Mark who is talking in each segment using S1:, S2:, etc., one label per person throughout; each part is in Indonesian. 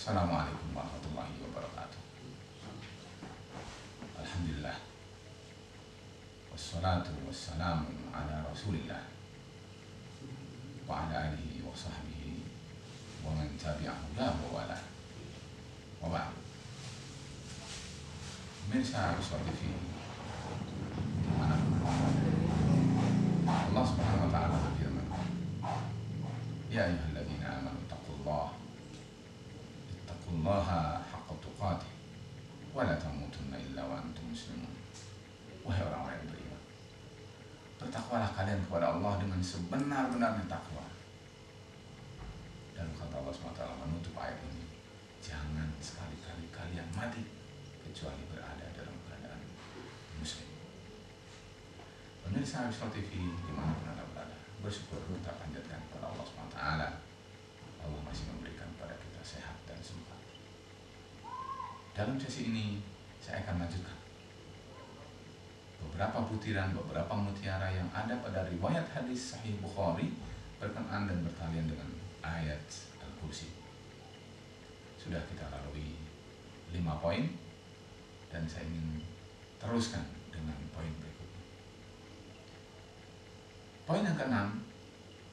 S1: Assalamualaikum warahmatullahi wabarakatuh. Alhamdulillah. Wassalatu wassalamu ala rasulillah wa ala alihi wa sahbihi wa man tabi'ahu wa wala. Wa ba'd. Pemirsa Islam TV dimanapun Allah subhanahu wa ta'ala berfirman, Ya ayyuhalladzina amanu ittaqullaha haqqa tuqatih wa la tamutunna illa wa antum muslimun. Wahai orang-orang yang beriman, bertakwalah kalian kepada Allah dengan sebenar-benarnya takwa. Dan kata Allah SWT menutup ayat ini, jangan sekali-kali kalian mati kecuali berada dalam keadaan muslim. Pemirsa Islam TV dimanapun Anda berada, bersyukur kita panjatkan kepada Allah SWT. Allah masih memberikan kepada kita sehat dan sempat. Dalam sesi ini saya akan lanjutkan beberapa butiran, beberapa mutiara yang ada pada riwayat hadis Sahih Bukhari berkenaan dan bertalian dengan ayat Al-Kursi. Sudah kita lalui 5 poin dan saya ingin teruskan dengan poin berikutnya. Poin yang ke-6,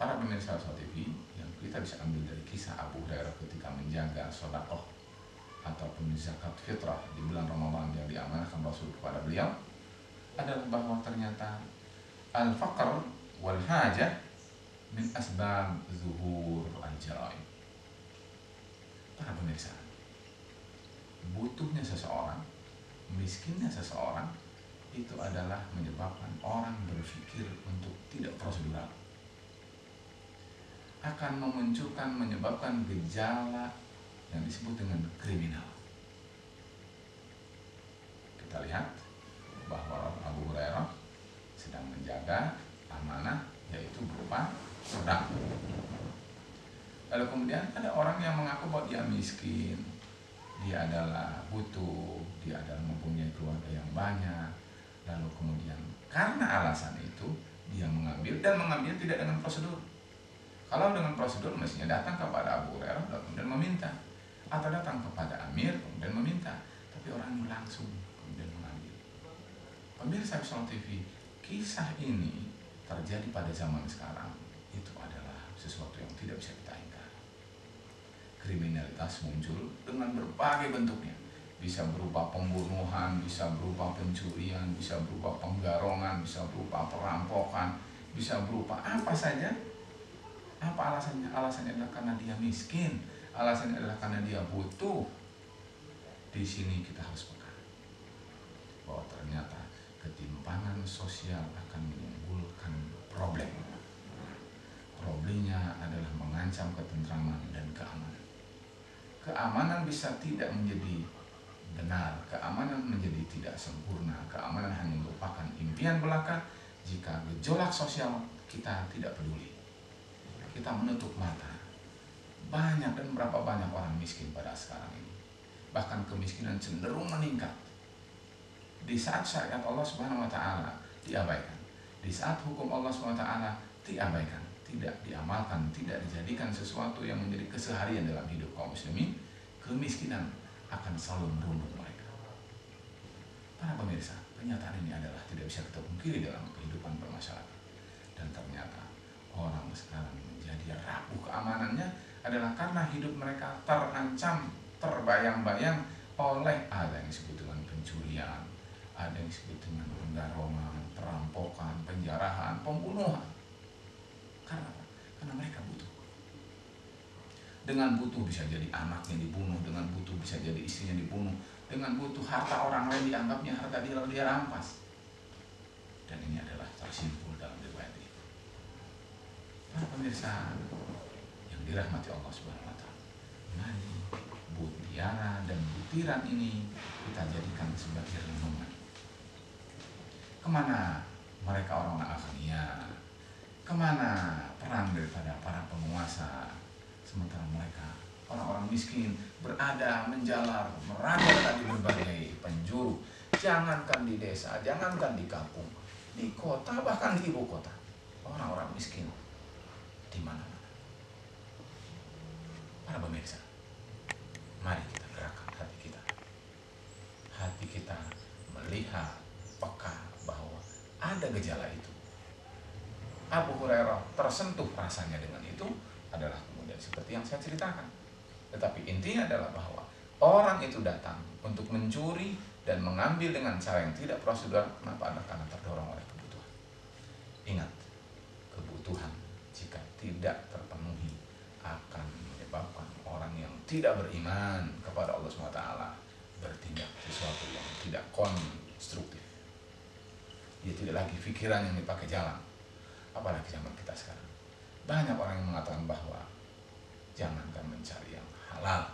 S1: para pemirsa Soal TV, yang kita bisa ambil dari kisah Abu Hurairah ketika menjaga sedekah ataupun zakat fitrah di bulan Ramadan yang diamanahkan Rasul kepada beliau, adalah bahwa ternyata al-faqr wal hajah min asbab zuhur al-jaraim. Para pemirsa, butuhnya seseorang, miskinnya seseorang, itu adalah menyebabkan orang berpikir untuk tidak prosedural, akan memunculkan, menyebabkan gejala yang disebut dengan kriminal. Kita lihat bahwa Abu Hurairah sedang menjaga amanah, yaitu berupa sedekah. Lalu kemudian ada orang yang mengaku bahwa dia miskin, dia adalah butuh, dia adalah mempunyai keluarga yang banyak. Lalu kemudian karena alasan itu dia mengambil, dan mengambil tidak dengan prosedur. Kalau dengan prosedur mestinya datang kepada Abu Hurairah dan meminta, atau datang kepada Amir kemudian meminta, tapi orang ini langsung kemudian mengambil. Pemirsa Islam TV, kisah ini terjadi pada zaman sekarang, itu adalah sesuatu yang tidak bisa kita ingkari. Kriminalitas muncul dengan berbagai bentuknya, bisa berupa pembunuhan, bisa berupa pencurian, bisa berupa penggarongan, bisa berupa perampokan, bisa berupa apa saja. Apa alasannya? Alasannya adalah karena dia miskin, alasannya adalah karena dia butuh. Di sini kita harus peka bahwa ternyata ketimpangan sosial akan menimbulkan problem. Problemnya adalah mengancam ketentraman dan keamanan. Keamanan bisa tidak menjadi benar, keamanan menjadi tidak sempurna, keamanan hanya merupakan impian belaka jika gejolak sosial kita tidak peduli. Kita menutup mata. Banyak dan berapa banyak orang miskin pada sekarang ini. Bahkan kemiskinan cenderung meningkat. Di saat syariat Allah Subhanahu wa taala diabaikan, di saat hukum Allah Subhanahu wa taala diabaikan, tidak diamalkan, tidak dijadikan sesuatu yang menjadi keseharian dalam hidup kaum muslimin, kemiskinan akan selalu merundung mereka. Para pemirsa, kenyataan ini adalah tidak bisa kita pungkiri dalam kehidupan bermasyarakat. Dan ternyata orang sekarang menjadi rapuh keamanannya adalah karena hidup mereka terancam, terbayang-bayang oleh ada yang disebut dengan pencurian, ada yang disebut dengan penggarongan, perampokan, penjarahan, pembunuhan. Karena apa? Karena mereka butuh. Dengan butuh bisa jadi anaknya dibunuh, dengan butuh bisa jadi istrinya dibunuh, dengan butuh harta orang lain dianggapnya harta dia rampas. Dan ini adalah tersimpul dalam riwayat ini. Para pemirsa yang dirahmati Allah Subhanahu wa taala, mari mutiara dan butiran ini kita jadikan sebagai renungan. Kemana mereka orang-orang akhirnya? Kemana peran daripada para penguasa? Sementara mereka orang-orang miskin berada menjalar, merada di berbagai penjuru. Jangankan di desa, jangankan di kampung, di kota, bahkan di ibu kota, orang-orang miskin di mana-mana. Para pemirsa, mari tersentuh rasanya dengan itu adalah kemudian seperti yang saya ceritakan. Tetapi intinya adalah bahwa orang itu datang untuk mencuri dan mengambil dengan cara yang tidak prosedur. Kenapa? Adalah karena terdorong oleh kebutuhan. Ingat, kebutuhan jika tidak terpenuhi akan menyebabkan orang yang tidak beriman kepada Allah SWT bertindak sesuatu yang tidak konstruktif. Dia tidak lagi pikiran yang dipakai jalan. Apalagi zaman kita sekarang, banyak orang yang mengatakan bahwa jangankan mencari yang halal,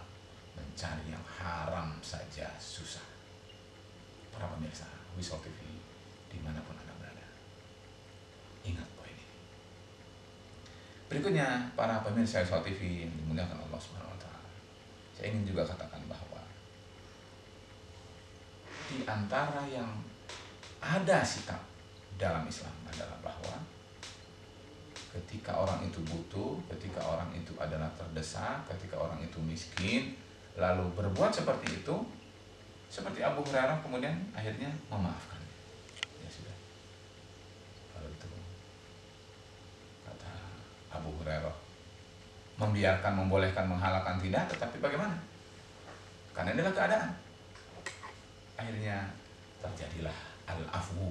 S1: mencari yang haram saja susah. Para pemirsa Wisol TV dimanapun Anda berada, ingat poin ini. Berikutnya, para pemirsa Wisol TV yang dimuliakan Allah SWT, saya ingin juga katakan bahwa di antara yang ada sikap dalam Islam adalah bahwa ketika orang itu butuh, ketika orang itu adalah terdesak, ketika orang itu miskin, lalu berbuat seperti itu, seperti Abu Hurairah kemudian akhirnya memaafkan. Ya sudah. Kalau itu kata Abu Hurairah, membiarkan, membolehkan, menghalalkan tidak, tetapi bagaimana? Karena inilah keadaan. Akhirnya terjadilah al-afwu,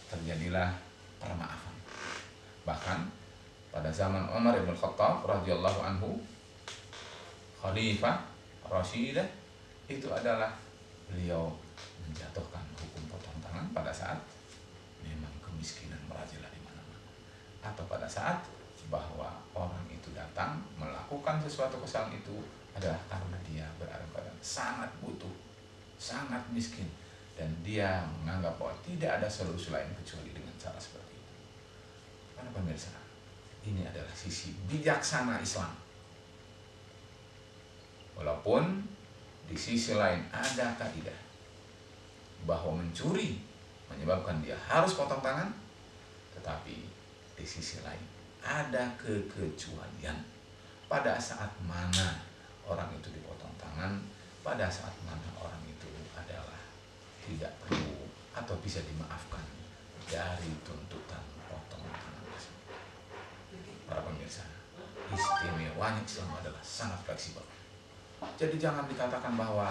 S1: terjadilah permaafan. Bahkan pada zaman Umar ibn Khattab radhiyallahu anhu, Khalifah Rashidah, itu adalah beliau menjatuhkan hukum potong tangan pada saat memang kemiskinan merajalela di mana-mana, atau pada saat bahwa orang itu datang melakukan sesuatu kesalahan itu adalah karena dia berada pada sangat butuh, sangat miskin, dan dia menganggap bahwa tidak ada solusi lain kecuali dengan cara seperti itu. Para pemirsa, ini adalah sisi bijaksana Islam. Walaupun di sisi lain ada kaidah bahwa mencuri menyebabkan dia harus potong tangan, tetapi di sisi lain ada kekecualian. Pada saat mana orang itu dipotong tangan, pada saat mana orang itu adalah tidak perlu atau bisa dimaafkan dari tuntutan potong tangan. Para pemirsa, istimewanya Islam adalah sangat fleksibel. Jadi jangan dikatakan bahwa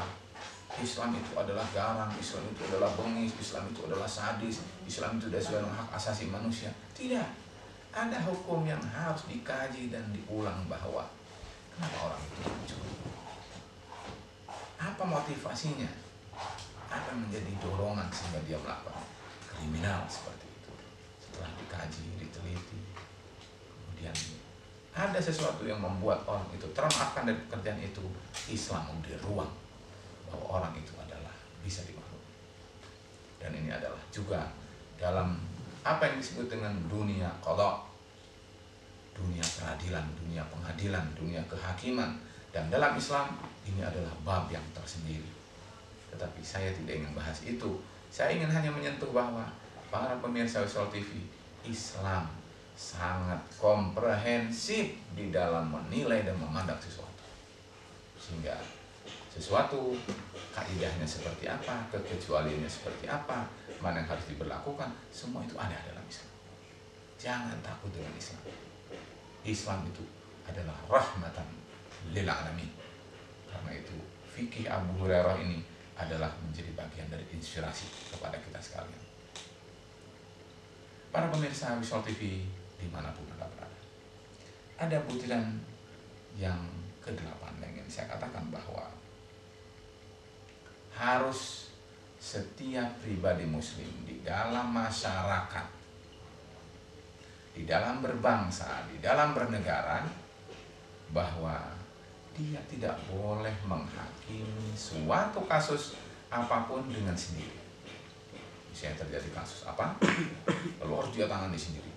S1: Islam itu adalah garang, Islam itu adalah bengis, Islam itu adalah sadis, Islam itu adalah sesuatu hak asasi manusia. Tidak. Ada hukum yang harus dikaji dan diulang bahwa kenapa orang itu mencuri? Apa motivasinya? Apa menjadi dorongan sehingga dia melakukan kriminal seperti itu? Setelah dikaji, diteliti, kemudian ada sesuatu yang membuat orang itu termaafkan dari pekerjaan itu, Islam memberi ruang bahwa orang itu adalah bisa dimaklumi. Dan ini adalah juga dalam apa yang disebut dengan dunia qada, dunia peradilan, dunia pengadilan, dunia kehakiman. Dan dalam Islam ini adalah bab yang tersendiri. Tetapi saya tidak ingin bahas itu. Saya ingin hanya menyentuh bahwa para pemirsa Wisol TV, Islam sangat komprehensif di dalam menilai dan memandang sesuatu. Sehingga sesuatu kaidahnya seperti apa, kekecualiannya seperti apa, mana yang harus diberlakukan, semua itu ada dalam Islam. Jangan takut dengan Islam. Islam itu adalah rahmatan lil alamin. Karena itu fikih Abu Hurairah ini adalah menjadi bagian dari inspirasi kepada kita sekalian. Para pemirsa Wisol TV dimanapun Anda berada, ada butiran yang ke-8 yang ingin saya katakan bahwa harus setiap pribadi muslim di dalam masyarakat, di dalam berbangsa, di dalam bernegara, bahwa dia tidak boleh menghakimi suatu kasus apapun dengan sendiri. Misalnya terjadi kasus apa, lalu harus dia tangani sendiri.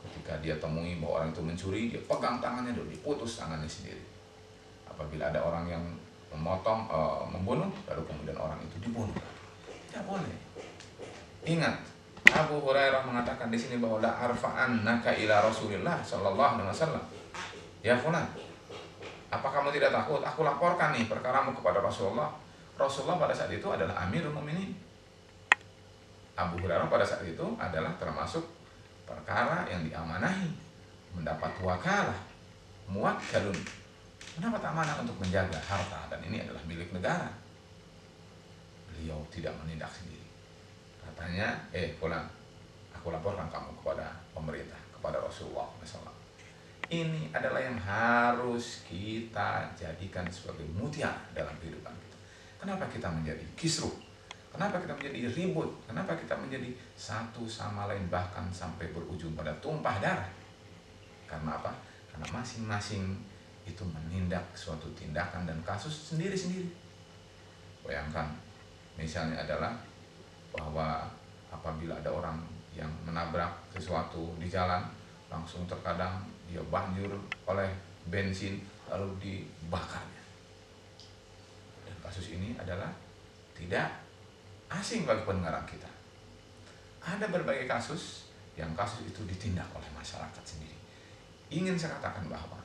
S1: Ketika dia temui bahwa orang itu mencuri, dia pegang tangannya dulu, diputus tangannya sendiri. Apabila ada orang yang memotong, membunuh, lalu kemudian orang itu dibunuh. Tidak boleh. Ingat, Abu Hurairah mengatakan di sini bahwa la arfa'annaka ila Rasulillah sallallahu alaihi wasallam. Ya fulan, apa kamu tidak takut? Aku laporkan nih perkaramu kepada Rasulullah. Rasulullah pada saat itu adalah Amirul Mukminin. Abu Hurairah pada saat itu adalah termasuk perkara yang diamanahi mendapat wakalah, muwakkalun, mendapat amanah untuk menjaga harta, dan ini adalah milik negara. Beliau tidak menindak sendiri. Katanya, pulang, aku laporkan kamu kepada pemerintah, kepada Rasulullah SAW. Ini adalah yang harus kita jadikan sebagai mutiara dalam kehidupan kita. Kenapa kita menjadi kisruh? Kenapa kita menjadi ribut? Kenapa kita menjadi satu sama lain, bahkan sampai berujung pada tumpah darah? Karena apa? Karena masing-masing itu menindak suatu tindakan dan kasus sendiri-sendiri. Bayangkan, misalnya adalah bahwa apabila ada orang yang menabrak sesuatu di jalan, langsung terkadang dia banjur oleh bensin lalu dibakarnya. Dan kasus ini adalah tidak asing bagi pendengaran kita. Ada berbagai kasus yang kasus itu ditindak oleh masyarakat sendiri. Ingin saya katakan bahwa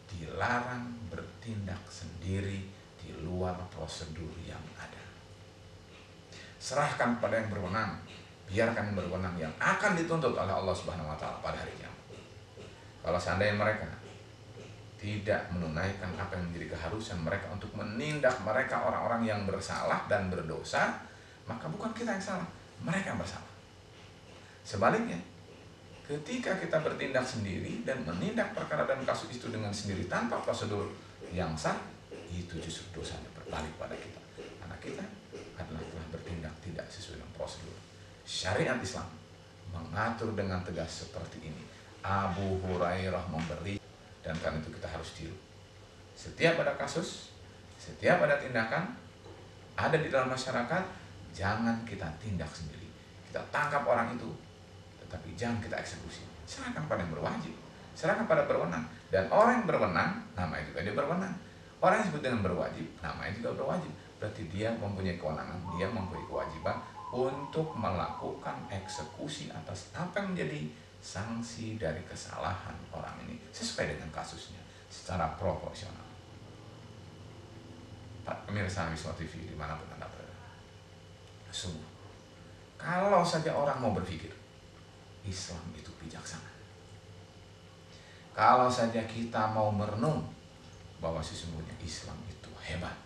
S1: dilarang bertindak sendiri di luar prosedur yang ada. Serahkan pada yang berwenang, biarkan yang berwenang yang akan dituntut oleh Allah Subhanahu wa taala pada hari kiamat. Kalau seandainya mereka tidak menunaikan apa yang menjadi keharusan mereka untuk menindak mereka orang-orang yang bersalah dan berdosa, maka bukan kita yang salah, mereka yang bersalah. Sebaliknya, ketika kita bertindak sendiri dan menindak perkara dan kasus itu dengan sendiri tanpa prosedur yang sah, itu justru dosanya berbalik pada kita. Karena kita adalah telah bertindak tidak sesuai dengan prosedur. Syariat Islam mengatur dengan tegas seperti ini. Abu Hurairah memberi, dan karena itu kita harus tiru. Setiap ada kasus, setiap ada tindakan ada di dalam masyarakat, jangan kita tindak sendiri. Kita tangkap orang itu, tetapi jangan kita eksekusi. Serahkan pada yang berwajib, serahkan pada berwenang. Dan orang yang berwenang, namanya juga dia berwenang. Orang yang disebut dengan berwajib, namanya juga berwajib. Berarti dia mempunyai kewenangan, dia mempunyai kewajiban untuk melakukan eksekusi atas apa yang menjadi sanksi dari kesalahan orang ini sesuai dengan kasusnya secara proporsional. Pak pemirsa Wisma TV dimanapun Anda berada, sungguh, kalau saja orang mau berpikir, Islam itu bijaksana. Kalau saja kita mau merenung bahwa sesungguhnya Islam itu hebat,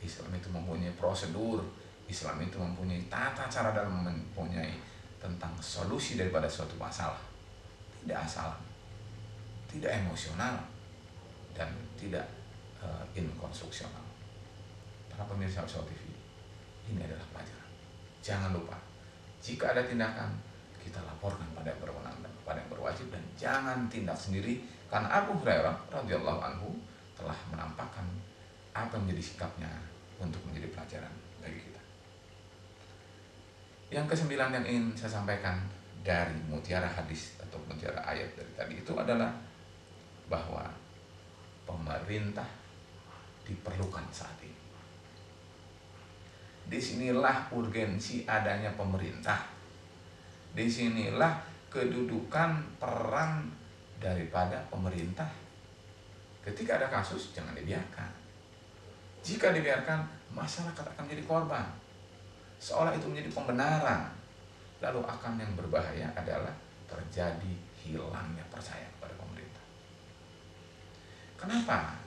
S1: Islam itu mempunyai prosedur, Islam itu mempunyai tata cara dalam mempunyai tentang solusi daripada suatu masalah. Tidak asal, tidak emosional, dan tidak inkonstruksional. Para pemirsa Wisma TV, ini adalah pelajaran. Jangan lupa, jika ada tindakan, kita laporkan pada yang berwenang dan pada yang berwajib, dan jangan tindak sendiri. Karena Abu Hurairah radhiyallahu anhu telah menampakkan apa yang menjadi sikapnya untuk menjadi pelajaran bagi kita. Yang kesembilan yang ingin saya sampaikan dari mutiara hadis atau mutiara ayat dari tadi itu adalah bahwa pemerintah diperlukan saat ini. Disinilah urgensi adanya pemerintah. Disinilah kedudukan peran daripada pemerintah. Ketika ada kasus, jangan dibiarkan. Jika dibiarkan, masyarakat akan menjadi korban. Seolah itu menjadi pembenaran. Lalu akan yang berbahaya adalah terjadi hilangnya percaya pada pemerintah. Kenapa?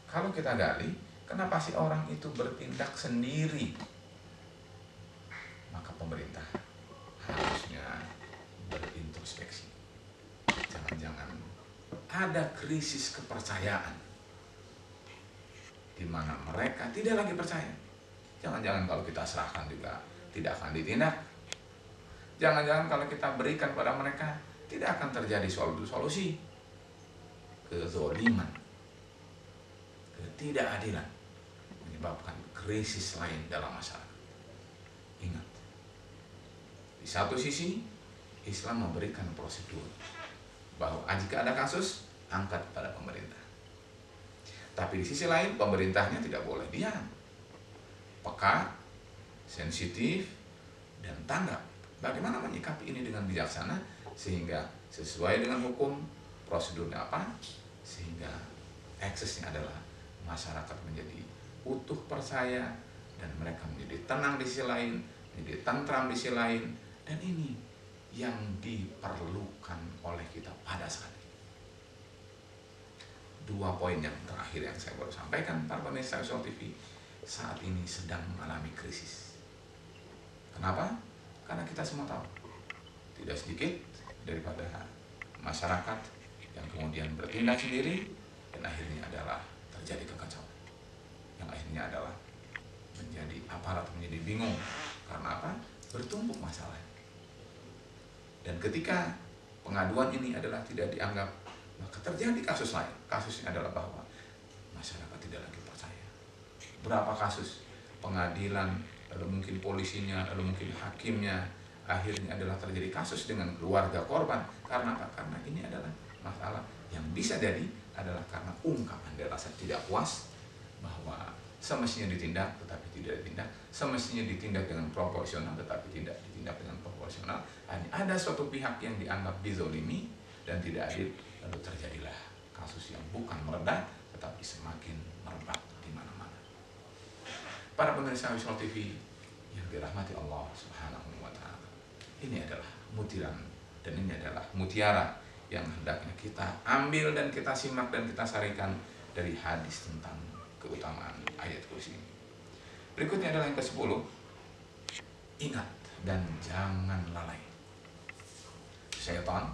S1: Kalau kita gali, kenapa sih orang itu bertindak sendiri? Maka pemerintah harusnya berintrospeksi. Jangan-jangan ada krisis kepercayaan di mana mereka tidak lagi percaya. Jangan-jangan kalau kita serahkan juga tidak akan ditindak. Jangan-jangan kalau kita berikan pada mereka tidak akan terjadi solusi. Kezoliman, ketidakadilan menyebabkan krisis lain dalam masyarakat. Ingat, di satu sisi Islam memberikan prosedur bahwa jika ada kasus, angkat pada pemerintah. Tapi di sisi lain pemerintahnya tidak boleh diam, peka, sensitif, dan tanggap. Bagaimana menyikapi ini dengan bijaksana sehingga sesuai dengan hukum, prosedurnya apa, sehingga eksesnya adalah masyarakat menjadi utuh percaya dan mereka menjadi tenang di sisi lain, menjadi tentram di sisi lain, dan ini yang diperlukan oleh kita pada saat ini. 2 poin yang terakhir yang saya baru sampaikan, para pemirsa Visual TV, saat ini sedang mengalami krisis. Kenapa? Karena kita semua tahu, tidak sedikit daripada masyarakat yang kemudian bertindak sendiri dan akhirnya adalah terjadi kekacauan. Yang akhirnya adalah menjadi aparat menjadi bingung. Karena apa? Bertumpuk masalah. Dan ketika pengaduan ini adalah tidak dianggap, maka terjadi kasus lain. Kasusnya adalah bahwa masyarakat tidak lagi percaya. Berapa kasus pengadilan, lalu mungkin polisinya, lalu mungkin hakimnya, akhirnya adalah terjadi kasus dengan keluarga korban. Karena apa? Karena ini adalah masalah yang bisa jadi adalah karena ungkapan dari rasa tidak puas bahwa semestinya ditindak tetapi tidak ditindak, semestinya ditindak dengan proporsional tetapi tidak ditindak dengan proporsional. Hanya ada suatu pihak yang dianggap dizolimi dan tidak adil, lalu terjadilah kasus yang bukan mereda tetapi semakin merebak di mana-mana. Para pemirsa Visual TV yang dirahmati Allah Subhanahu wa Ta'ala, ini adalah mutiran dan ini adalah mutiara yang hendaknya kita ambil dan kita simak dan kita sarikan dari hadis tentang keutamaan ayat kursi ini. Berikutnya adalah yang ke-10. Ingat dan jangan lalai. Syaitan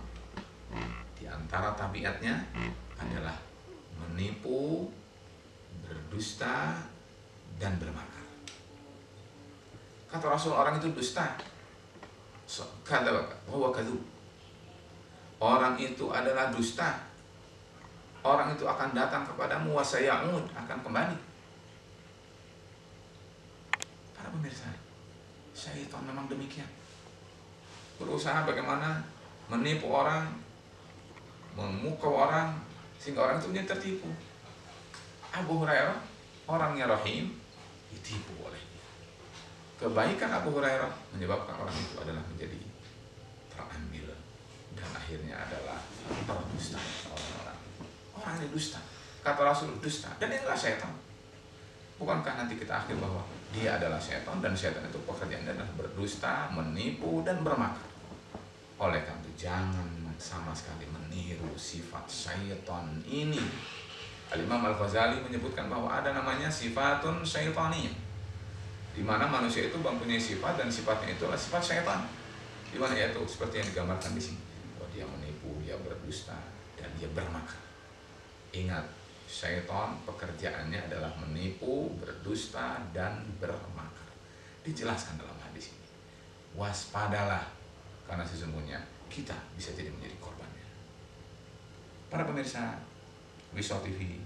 S1: di antara tabiatnya adalah menipu, berdusta, dan bermakar. Kata Rasul, orang itu dusta. Orang itu adalah dusta. Orang itu akan datang kepadamu wasaya'ud, akan kembali. Para pemirsa, syaitan memang demikian. Berusaha bagaimana menipu orang, memukau orang, sehingga orang itu menjadi tertipu. Abu Hurairah, orangnya rahim, ditipu oleh dia. Kebaikan Abu Hurairah menyebabkan orang itu adalah menjadi terambil dan akhirnya adalah terdusta oleh orang. Orang ini dusta. Kata Rasul, dusta. Dan inilah setan. Bukankah nanti kita akhir bahwa dia adalah setan dan setan itu pekerjaannya adalah berdusta, menipu, dan bermakar. Oleh karena itu jangan sama sekali meniru sifat syaitan ini. Al-Imam Al-Ghazali menyebutkan bahwa ada namanya sifatun syaitaniyah, di mana manusia itu mempunyai sifat dan sifatnya itu adalah sifat syaitan. Di mana yaitu seperti yang digambarkan di sini. Bahwa dia menipu, dia berdusta, dan dia bermakar. Ingat, syaitan pekerjaannya adalah menipu, berdusta, dan bermakar. Dijelaskan dalam hadis ini. Waspadalah, karena sesungguhnya kita bisa jadi menjadi korbannya. Para pemirsa Visual TV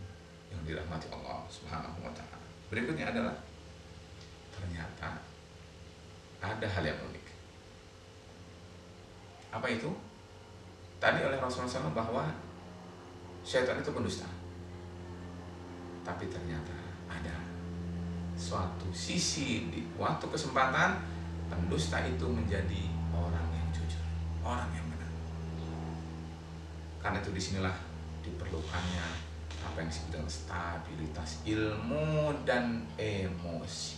S1: yang dirahmati Allah Subhanahu wa Ta'ala. Berikutnya adalah ternyata ada hal yang unik. Apa itu? Tadi oleh Rasulullah SAW bahwa syaitan itu pendusta. Tapi ternyata ada suatu sisi di waktu kesempatan pendusta itu menjadi orang yang jujur, orang yang benar. Karena itu disinilah diperlukannya apa yang disebut dengan stabilitas ilmu dan emosi.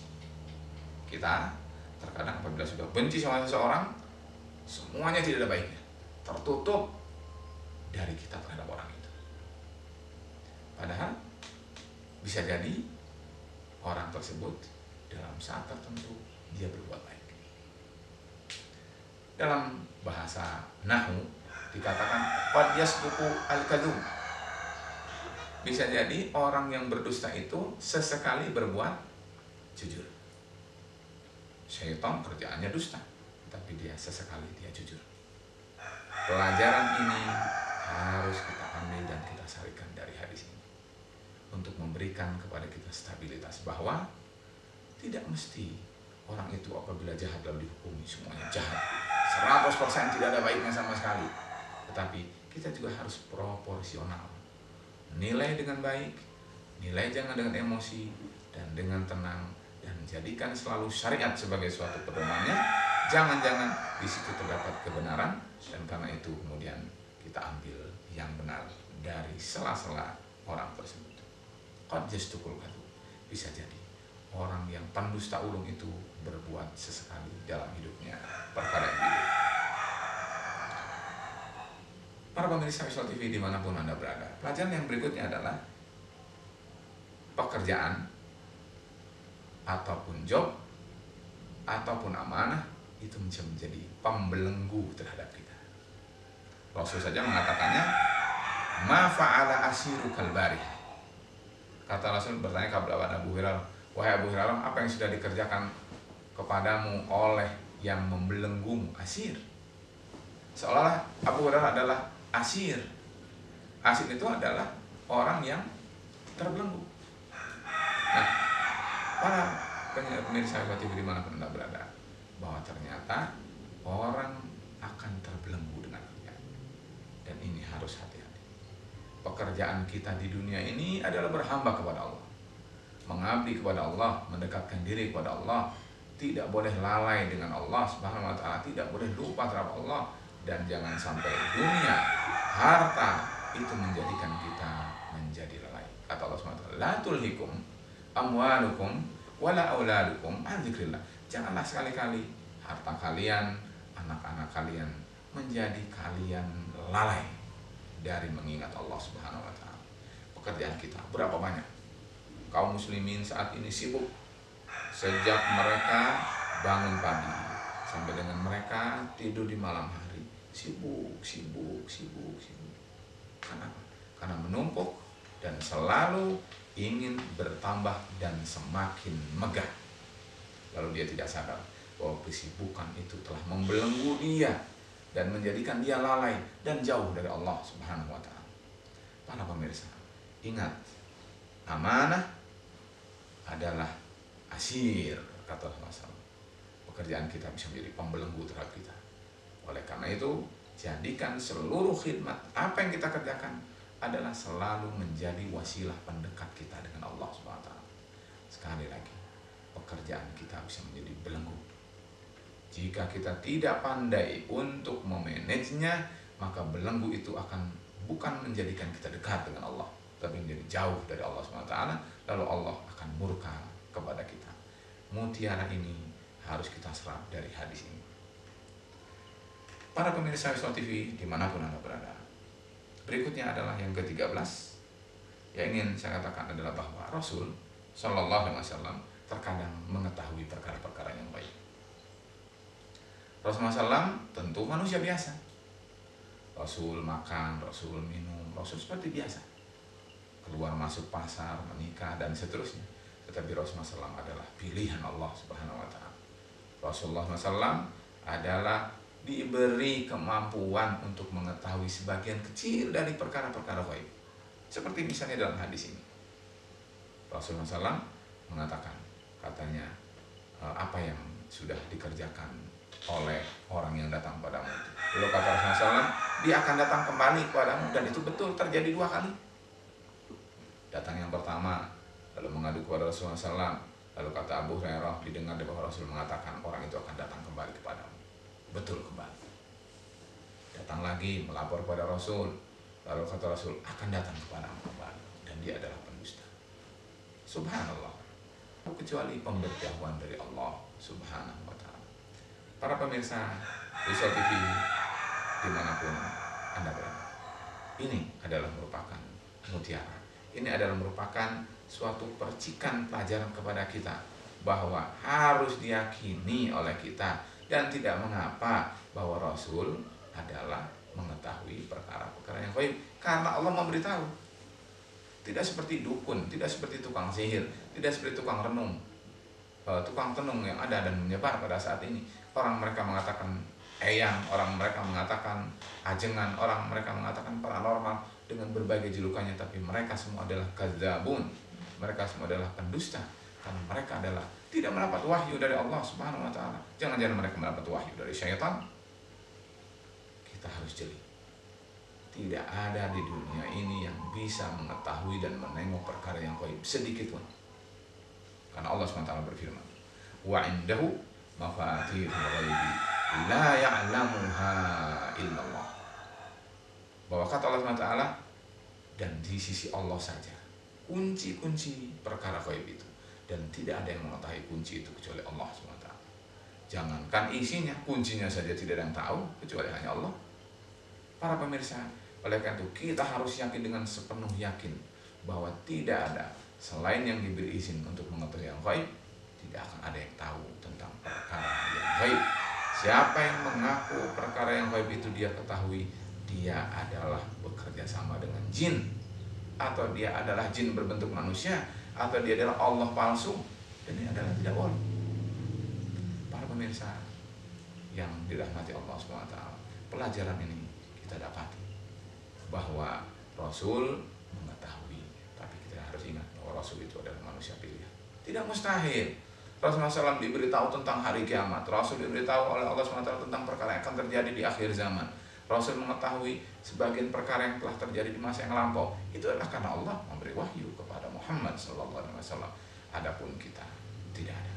S1: Kita terkadang apabila sudah benci sama seseorang, semuanya tidak ada baiknya, tertutup dari kita terhadap orang itu. Padahal bisa jadi orang tersebut dalam saat tertentu dia berbuat baik. Dalam bahasa Nahwu dikatakan qad yasduqu al-kadzub. Bisa jadi orang yang berdusta itu sesekali berbuat jujur. Syaitan kerjaannya dusta, tapi dia sesekali dia jujur. Pelajaran ini harus kita ambil dan kita sarikan dari hadis ini untuk memberikan kepada kita stabilitas bahwa tidak mesti orang itu apabila jahat lalu dihukumi semuanya jahat, 100% tidak ada baiknya sama sekali. Tetapi kita juga harus proporsional, nilai dengan baik, nilai jangan dengan emosi dan dengan tenang, dan jadikan selalu syariat sebagai suatu pedomannya. Jangan-jangan di situ terdapat kebenaran, dan karena itu kemudian kita ambil yang benar dari sela-sela orang tersebut. Qad yasduqul kadzub. Bisa jadi orang yang pendusta ulung itu berbuat sesekali dalam hidupnya perkara yang buruk. Para pemirsa Visual TV dimanapun Anda berada, pelajaran yang berikutnya adalah pekerjaan ataupun job ataupun amanah itu bisa menjadi pembelenggu terhadap kita. Rasul saja mengatakannya, ma fa'ala asiru kalbari. Kata Rasul bertanya kepada Abu Hurairah, wahai Abu Hurairah, apa yang sudah dikerjakan kepadamu oleh yang membelenggumu? Asir. Seolah Abu Hurairah adalah asir. Asir itu adalah orang yang terbelenggu. Nah, para pemirsa TV dimanapun Anda berada, bahwa ternyata orang akan terbelenggu dengan kerjaan. Dan ini harus hati-hati. Pekerjaan kita di dunia ini adalah berhamba kepada Allah, mengabdi kepada Allah, mendekatkan diri kepada Allah. Tidak boleh lalai dengan Allah Subhanahu wa ta'ala, tidak boleh lupa terhadap Allah. Dan jangan sampai dunia, harta itu menjadikan kita menjadi lalai. Kata Allah Subhanahu wa ta'ala, la tulhikum amwalukum wala auladukum an dzikrillah. Janganlah sekali-kali harta kalian, anak-anak kalian menjadi kalian lalai dari mengingat Allah Subhanahu wa ta'ala. Pekerjaan kita berapa banyak? Kaum muslimin saat ini sibuk sejak mereka bangun pagi sampai dengan mereka tidur di malam hari, sibuk. Kenapa? Karena menumpuk dan selalu ingin bertambah dan semakin megah. Lalu dia tidak sadar bahwa kesibukan itu telah membelenggu dia dan menjadikan dia lalai dan jauh dari Allah Subhanahu wa ta'ala. Para pemirsa, ingat, amanah adalah asir, kata Rasul. Pekerjaan kita bisa menjadi pembelenggu terhadap kita. Oleh karena itu, jadikan seluruh khidmat apa yang kita kerjakan adalah selalu menjadi wasilah pendekat kita dengan Allah Subhanahu wa ta'ala. Sekali lagi, pekerjaan kita bisa menjadi belenggu. Jika kita tidak pandai untuk memanagenya, maka belenggu itu akan bukan menjadikan kita dekat dengan Allah, tapi menjadi jauh dari Allah Subhanahu wa ta'ala. Lalu Allah akan murka kepada kita. Mutiara ini harus kita serap dari hadis ini. Para pemirsa Visual TV dimanapun Anda berada, berikutnya adalah yang ke-13. Yang ingin saya katakan adalah bahwa Rasul Shallallahu Alaihi Wasallam terkadang mengetahui perkara-perkara yang baik. Rasulullah SAW tentu manusia biasa. Rasul makan, Rasul minum, Rasul seperti biasa. Keluar masuk pasar, menikah, dan seterusnya. Tetapi Rasulullah SAW adalah pilihan Allah Subhanahu wa ta'ala. Rasulullah SAW adalah diberi kemampuan untuk mengetahui sebagian kecil dari perkara-perkara gaib. Seperti misalnya dalam hadis ini, Rasulullah SAW mengatakan, katanya, apa yang sudah dikerjakan oleh orang yang datang padamu itu. Lalu kata Rasulullah SAW, dia akan datang kembali kepadamu, dan itu betul terjadi 2 kali. Datang yang pertama, lalu mengadu kepada Rasulullah SAW. Lalu kata Abu Hurairah, didengar dari bahwa Rasul mengatakan orang itu akan datang kembali kepadamu. Betul kembali. Datang lagi melapor kepada Rasul. Lalu kata Rasul, akan datang kepadamu kembali. Dan dia adalah pendusta. Subhanallah. Kecuali pemberitahuan dari Allah Subhanahu wa ta'ala. Para pemirsa Visual TV dimanapun Anda berada, ini adalah merupakan mutiara. Ini adalah merupakan suatu percikan pelajaran kepada kita bahwa harus diyakini oleh kita, dan tidak mengapa bahwa Rasul adalah mengetahui perkara-perkara yang gaib karena Allah memberitahu. Tidak seperti dukun, tidak seperti tukang sihir, tidak seperti tukang renung, tukang tenung yang ada dan menyebar pada saat ini. Orang mereka mengatakan eyang, orang mereka mengatakan ajengan, orang mereka mengatakan paranormal dengan berbagai julukannya, tapi mereka semua adalah kadzabun. Mereka semua adalah pendusta karena mereka adalah tidak mendapat wahyu dari Allah Subhanahu wa ta'ala. Jangan-jangan mereka mendapat wahyu dari syaitan. Kita harus jeli. Tidak ada di dunia ini yang bisa mengetahui dan menengok perkara yang gaib sedikit pun. Karena Allah SWT berfirman, wa indahu mafatihul ghaibi la ya'lamuha illallah. Bahwa kata Allah SWT, dan di sisi Allah saja kunci-kunci perkara gaib itu, dan tidak ada yang mengetahui kunci itu kecuali Allah SWT. Jangankan isinya, kuncinya saja tidak ada yang tahu kecuali hanya Allah. Para pemirsa, Oleh karena itu kita harus yakin dengan sepenuh yakin bahwa tidak ada selain yang diberi izin untuk mengetahui yang gaib, tidak akan ada yang tahu tentang perkara yang gaib. Siapa yang mengaku perkara yang gaib itu dia ketahui, dia adalah bekerja sama dengan jin, atau dia adalah jin berbentuk manusia, atau dia adalah Allah palsu, dan ini adalah tidak boleh. Para pemirsa yang dirahmati Allah SWT, pelajaran ini kita dapati bahwa Rasul mengetahui, tapi kita harus ingat bahwa Rasul itu adalah manusia pilihan. Tidak mustahil Rasulullah SAW diberitahu tentang hari kiamat, Rasul diberitahu oleh Allah SWT tentang perkara yang akan terjadi di akhir zaman. Rasul mengetahui sebagian perkara yang telah terjadi di masa yang lampau. Itu adalah karena Allah memberi wahyu kepada Muhammad SAW. Adapun kita tidak ada.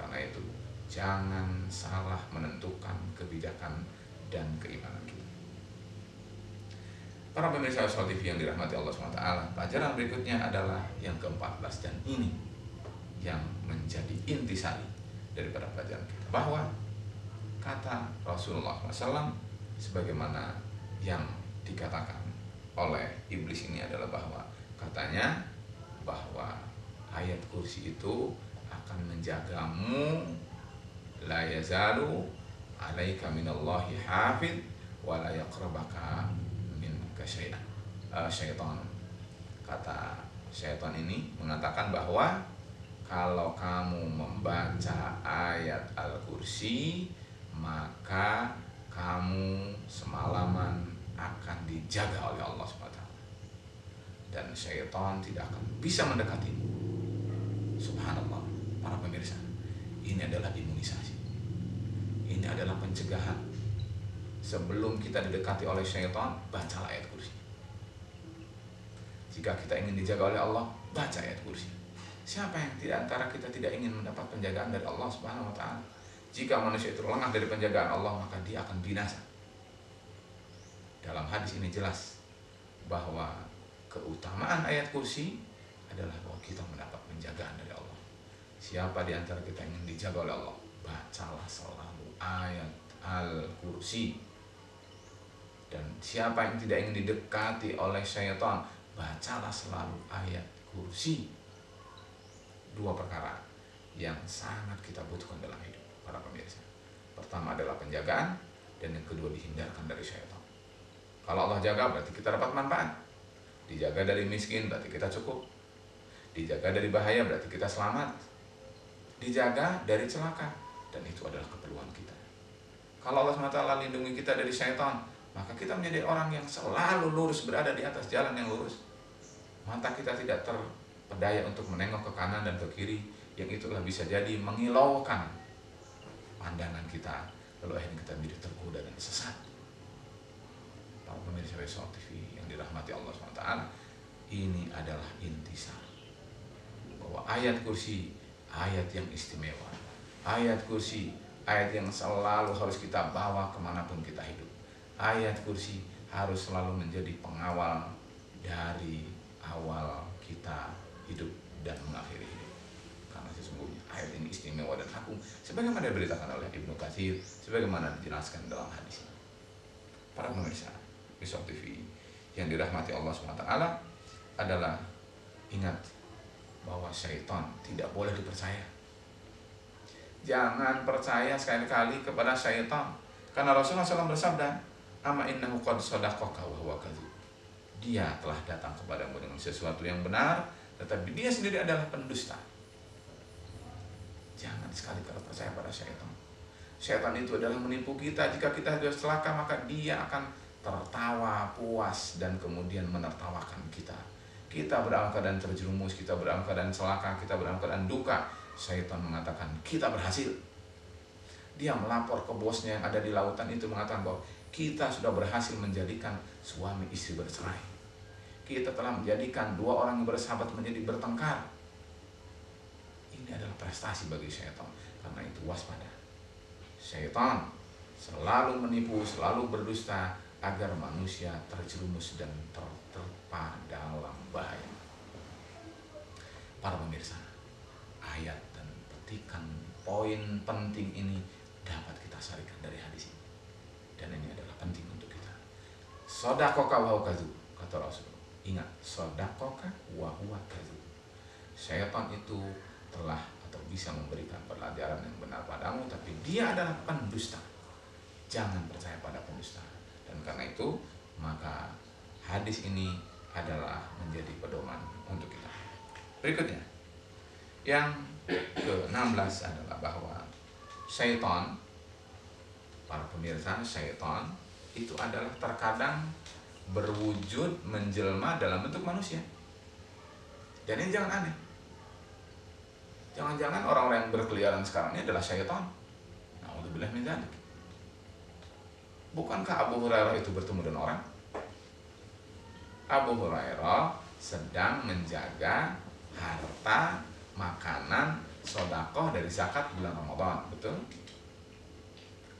S1: Karena itu jangan salah menentukan kebijakan dan keimanan kita. Para pemirsa Uswal TV yang dirahmati Allah SWT, pelajaran berikutnya adalah yang ke-14, dan ini yang menjadi intisari daripada pelajaran kita, bahwa kata Rasulullah SAW sebagaimana yang dikatakan oleh iblis ini adalah bahwa katanya bahwa ayat kursi itu akan menjagamu, la yazalu alaika minallahi hafid wa la yaqrabaka minka syaitan. Kata syaitan ini mengatakan bahwa kalau kamu membaca ayat Al-Kursi, maka kamu semalaman akan dijaga oleh Allah SWT, dan syaitan tidak akan bisa mendekatimu. Subhanallah, para pemirsa, ini adalah imunisasi, ini adalah pencegahan. Sebelum kita didekati oleh syaitan, bacalah ayat kursi. Jika kita ingin dijaga oleh Allah, baca ayat kursi. Siapa yang di antara kita tidak ingin mendapat penjagaan dari Allah Subhanahu wa Ta'ala? Jika manusia itu lengah dari penjagaan Allah, maka dia akan binasa. Dalam hadis ini jelas bahwa keutamaan ayat kursi adalah bahwa kita mendapat penjagaan dari Allah. Siapa di antara kita ingin dijaga oleh Allah, bacalah selalu ayat Al-Kursi. Dan siapa yang tidak ingin didekati oleh syaitan, bacalah selalu ayat kursi. Dua perkara yang sangat kita butuhkan dalam hidup, para pemirsa. Pertama adalah penjagaan, dan yang kedua dihindarkan dari syaitan. Kalau Allah jaga, berarti kita dapat manfaat. Dijaga dari miskin, berarti kita cukup. Dijaga dari bahaya, berarti kita selamat. Dijaga dari celaka, dan itu adalah keperluan kita. Kalau Allah SWT lindungi kita dari syaitan, maka kita menjadi orang yang selalu lurus, berada di atas jalan yang lurus. Mata kita tidak terpedaya untuk menengok ke kanan dan ke kiri, yang itulah bisa jadi mengilaukan pandangan kita, lalu akhirnya kita menjadi tergoda dan sesat. Para pemirsa Uswal TV yang dirahmati Allah SWT, ini adalah intisar bahwa ayat kursi, ayat yang istimewa, ayat kursi, ayat yang selalu harus kita bawa kemanapun kita hidup. Ayat kursi harus selalu menjadi pengawal dari awal kita hidup dan mengakhiri hidup. Karena sesungguhnya ayat ini istimewa dan agung, sebagaimana diberitakan oleh Ibnu Katsir, sebagaimana dijelaskan dalam hadis ini. Para pemirsa Uswal TV yang dirahmati Allah SWT adalah, ingat bahwa syaitan tidak boleh dipercaya. Jangan percaya sekali-kali kepada syaitan, karena Rasulullah SAW bersabda, "Ama innahu qad sadaqaka wa huwa kadzib." Dia telah datang kepadamu dengan sesuatu yang benar, tetapi dia sendiri adalah pendusta. Jangan sekali-kali percaya pada syaitan. Syaitan itu adalah menipu kita. Jika kita sudah celaka, maka dia akan tertawa puas dan kemudian menertawakan kita. Kita dalam keadaan terjerumus, kita dalam keadaan celaka, kita dalam keadaan duka, syaitan mengatakan kita berhasil. Dia melapor ke bosnya yang ada di lautan itu, mengatakan bahwa kita sudah berhasil menjadikan suami istri bercerai. Kita telah menjadikan dua orang yang bersahabat menjadi bertengkar. Ini adalah prestasi bagi syaitan. Karena itu waspada. Syaitan selalu menipu, selalu berdusta agar manusia terjerumus dan terterpa dalam bahaya. Para pemirsa, ayat dan petikan poin penting ini dapat kita sarikan dari hadis ini, dan ini adalah penting untuk kita. Sodakoka wa huwa kadzub, kata Rasul. Ingat, sodakoka wa huwa kadzub. Syaitan itu telah atau bisa memberikan pelajaran yang benar padamu, tapi dia adalah pendusta. Jangan percaya pada pendusta. Dan karena itu, maka hadis ini adalah menjadi pedoman untuk kita. Berikutnya, yang ke-16 adalah bahwa syaitan, para pemirsa, syaitan itu adalah terkadang berwujud menjelma dalam bentuk manusia. Dan ini jangan aneh. Jangan-jangan orang-orang yang berkeliaran sekarang ini adalah syaitan. Na'udzubillah min dzalik. Bukankah Abu Hurairah itu bertemu dengan orang? Abu Hurairah sedang menjaga harta, makanan, sedekah dari zakat bulan Ramadan, betul?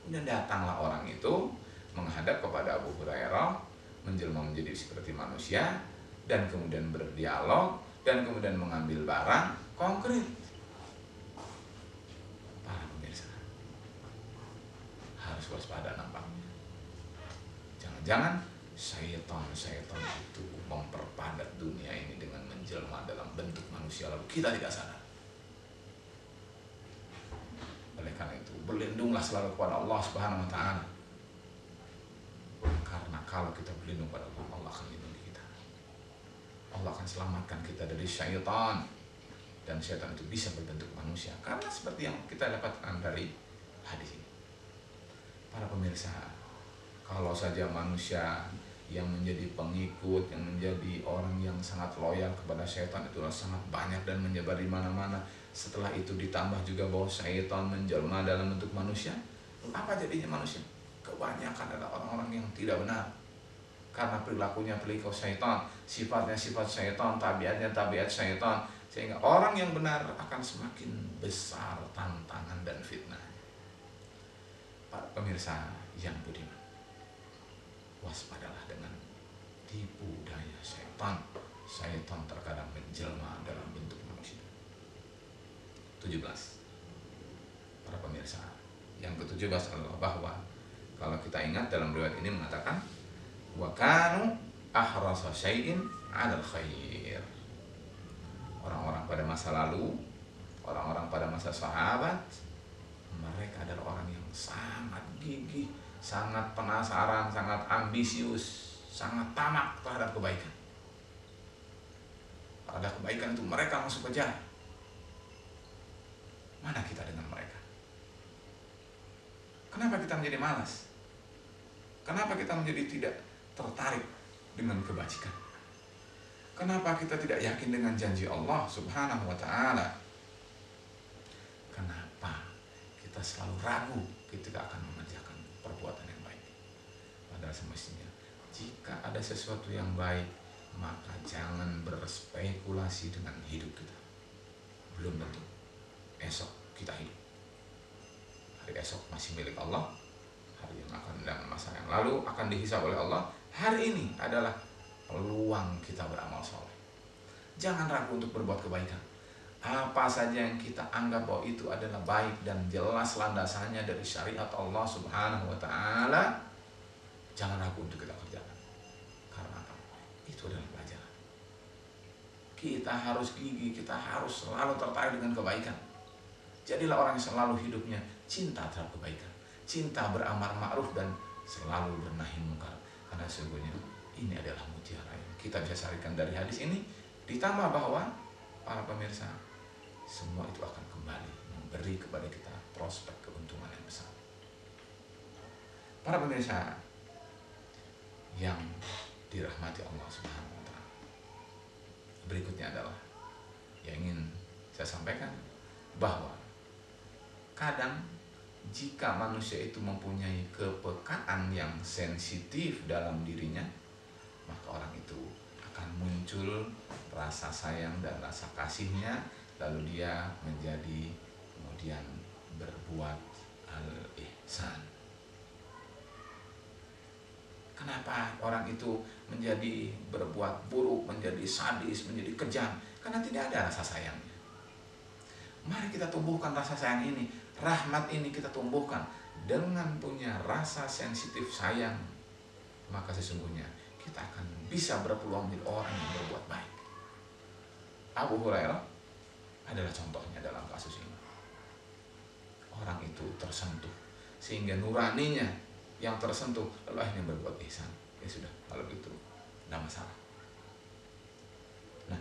S1: Kemudian datanglah orang itu menghadap kepada Abu Hurairah, menjelma menjadi seperti manusia, dan kemudian berdialog, dan kemudian mengambil barang konkret. Para pemirsa, harus waspada nampaknya. Jangan-jangan syaitan itu memperpadat dunia ini dengan menjelma dalam bentuk manusia, lalu kita tidak sadar. Oleh karena itu, berlindunglah selalu kepada Allah Subhanahu wa Ta'ala. Karena kalau kita berlindung pada Allah, Allah akan lindungi kita. Allah akan selamatkan kita dari syaitan. Dan syaitan itu bisa berbentuk manusia, karena seperti yang kita dapatkan dari hadis ini. Para pemirsa, kalau saja manusia yang menjadi pengikut, yang menjadi orang yang sangat loyal kepada syaitan itulah sangat banyak dan menyebar di mana-mana. Setelah itu ditambah juga bahwa syaitan menjelma dalam bentuk manusia, apa jadinya manusia? Kebanyakan adalah orang-orang yang tidak benar, karena perilakunya perilaku syaitan, sifatnya sifat syaitan, tabiatnya tabiat syaitan, sehingga orang yang benar akan semakin besar tantangan dan fitnah. Para pemirsa yang budiman, waspadalah dengan tipu daya syaitan. Syaitan terkadang menjelma dalam bentuk manusia. 17. Para pemirsa, yang ke-17 adalah bahwa kalau kita ingat dalam riwayat ini mengatakan wa kanu ahrasa syai'in 'alal khair. Orang-orang pada masa lalu, orang-orang pada masa sahabat, mereka adalah orang yang sangat gigih, sangat penasaran, sangat ambisius, sangat tamak terhadap kebaikan. Pada kebaikan itu mereka langsung kejar. Mana kita dengan mereka? Kenapa kita menjadi malas? Kenapa kita menjadi tidak tertarik dengan kebajikan? Kenapa kita tidak yakin dengan janji Allah Subhanahu wa Ta'ala? Kenapa kita selalu ragu ketika akan mengerjakan perbuatan yang baik? Padahal semestinya jika ada sesuatu yang baik, maka jangan berspekulasi dengan hidup kita. Belum tentu esok kita hidup. Hari esok masih milik Allah. Hari yang akan datang, masa yang lalu akan dihisab oleh Allah. Hari ini adalah peluang kita beramal soleh. Jangan ragu untuk berbuat kebaikan. Apa saja yang kita anggap bahwa itu adalah baik dan jelas landasannya dari syariat Allah Subhanahu wa Ta'ala, jangan ragu untuk kita kerjakan. Karena apa? Itu adalah pelajaran. Kita harus gigih, kita harus selalu tertarik dengan kebaikan. Jadilah orang yang selalu hidupnya cinta terhadap kebaikan, cinta beramal ma'ruf dan selalu bernahi munkar. Karena sesungguhnya ini adalah mutiara yang kita bisa sarikan dari hadis ini. Ditambah bahwa para pemirsa, semua itu akan kembali memberi kepada kita prospek keuntungan yang besar. Para pemirsa yang dirahmati Allah Subhanahu wa Ta'ala, berikutnya adalah yang ingin saya sampaikan bahwa kadang jika manusia itu mempunyai kepekaan yang sensitif dalam dirinya, maka orang itu akan muncul rasa sayang dan rasa kasihnya, lalu dia menjadi kemudian berbuat al-ihsan. Kenapa orang itu menjadi berbuat buruk, menjadi sadis, menjadi kejam? Karena tidak ada rasa sayangnya. Mari kita tumbuhkan rasa sayang ini, rahmat ini kita tumbuhkan dengan punya rasa sensitif sayang maka sesungguhnya kita akan bisa berpeluang menjadi orang yang berbuat baik. Abu Hurairah adalah contohnya dalam kasus ini. Orang itu tersentuh sehingga nuraninya yang tersentuh, lalu akhirnya berbuat ihsan. Ya sudah, kalau gitu tidak masalah. Nah,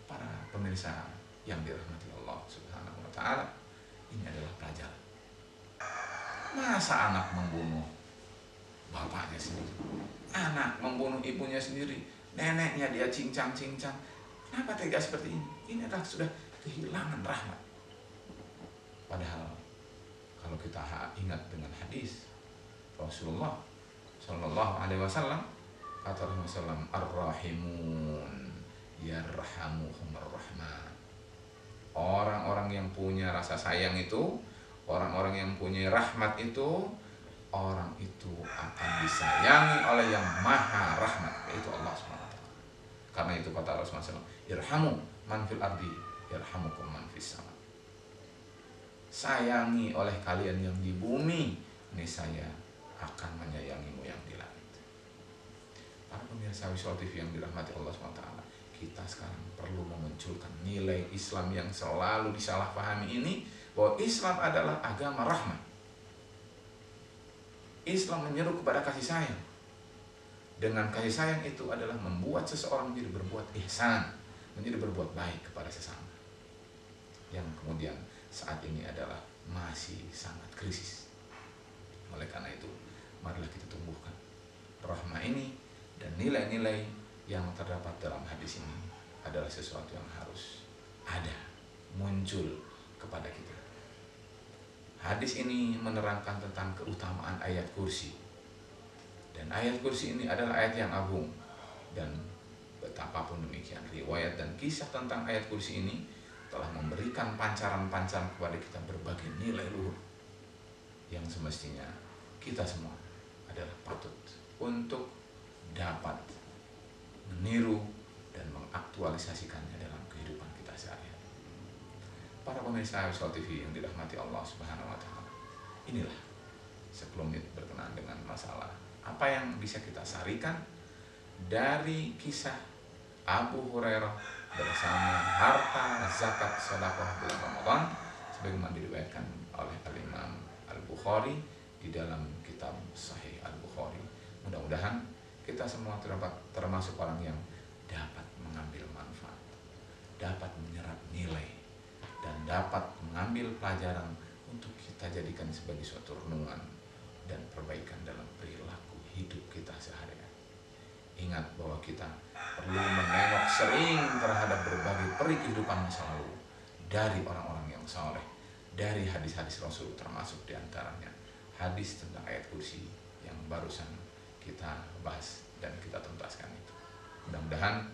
S1: para pemirsa yang dirahmati Allah Subhanahu wa Ta'ala, ini adalah pelajaran. Masa anak membunuh bapaknya sendiri, anak membunuh ibunya sendiri, neneknya dia cincang-cincang? Kenapa tega seperti ini? Ini adalah sudah kehilangan rahmat. Padahal kalau kita ingat dengan hadis Rasulullah Shallallahu Alaihi Wasallam, kata Rasulullah, ar-rahimun yarhamuhumur rahman. Orang-orang yang punya rasa sayang itu, orang-orang yang punya rahmat itu, orang itu akan disayangi oleh yang maha rahmat, yaitu Allah SWT. Karena itu kata Rasulullah SAW, irhamu man fil ardi yarhamukum man fis sama. Sayangi oleh kalian yang di bumi, niscaya akan menyayangimu yang di langit. Para pemirsa Wisol TV yang dirahmati Allah SWT, kita sekarang perlu memunculkan nilai Islam yang selalu disalahpahami ini, bahwa Islam adalah agama rahmat. Islam menyeru kepada kasih sayang. Dengan kasih sayang itu adalah membuat seseorang menjadi berbuat ihsan, menjadi berbuat baik kepada sesama. Yang kemudian saat ini adalah masih sangat krisis. Oleh karena itu, marilah kita tumbuhkan rahmah ini, dan nilai-nilai yang terdapat dalam hadis ini adalah sesuatu yang harus ada, muncul kepada kita. Hadis ini menerangkan tentang keutamaan ayat kursi. Dan ayat kursi ini adalah ayat yang agung. Dan betapapun demikian, riwayat dan kisah tentang ayat kursi ini telah memberikan pancaran-pancaran kepada kita berbagai nilai luhur yang semestinya kita semua adalah patut untuk dapat meniru dan mengaktualisasikannya dalam kehidupan kita sehari-hari. Para pemirsa Wisol TV yang dirahmati Allah Subhanahu wa Ta'ala, inilah sekelumit berkenaan dengan masalah apa yang bisa kita sarikan dari kisah Abu Hurairah bersama harta zakat sedekah bulan Ramadan, sebagaimana diriwayatkan oleh Al-Imam Al-Bukhari di dalam kitab Sahih Al-Bukhari. Mudah-mudahan kita semua termasuk orang yang dapat mengambil manfaat, dapat menyerap nilai, dan dapat mengambil pelajaran untuk kita jadikan sebagai suatu renungan dan perbaikan dalam perilaku hidup kita sehari-hari. Ingat bahwa kita perlu menengok sering terhadap berbagai peri kehidupan masa lalu dari orang-orang yang saleh, dari hadis-hadis Rasul, termasuk diantaranya hadis tentang ayat kursi yang barusan kita bahas dan kita tuntaskan itu. Mudah-mudahan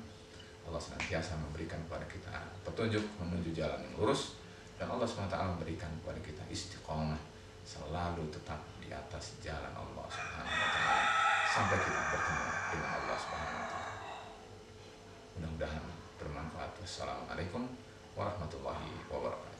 S1: Allah senantiasa memberikan kepada kita petunjuk menuju jalan yang lurus, dan Allah SWT memberikan kepada kita istiqomah, selalu tetap di atas jalan Allah Subhanahu wa Ta'ala sampai kita bertemu dengan Allah Subhanahu wa Ta'ala. Mudah-mudahan bermanfaat. Wassalamualaikum warahmatullahi wabarakatuh.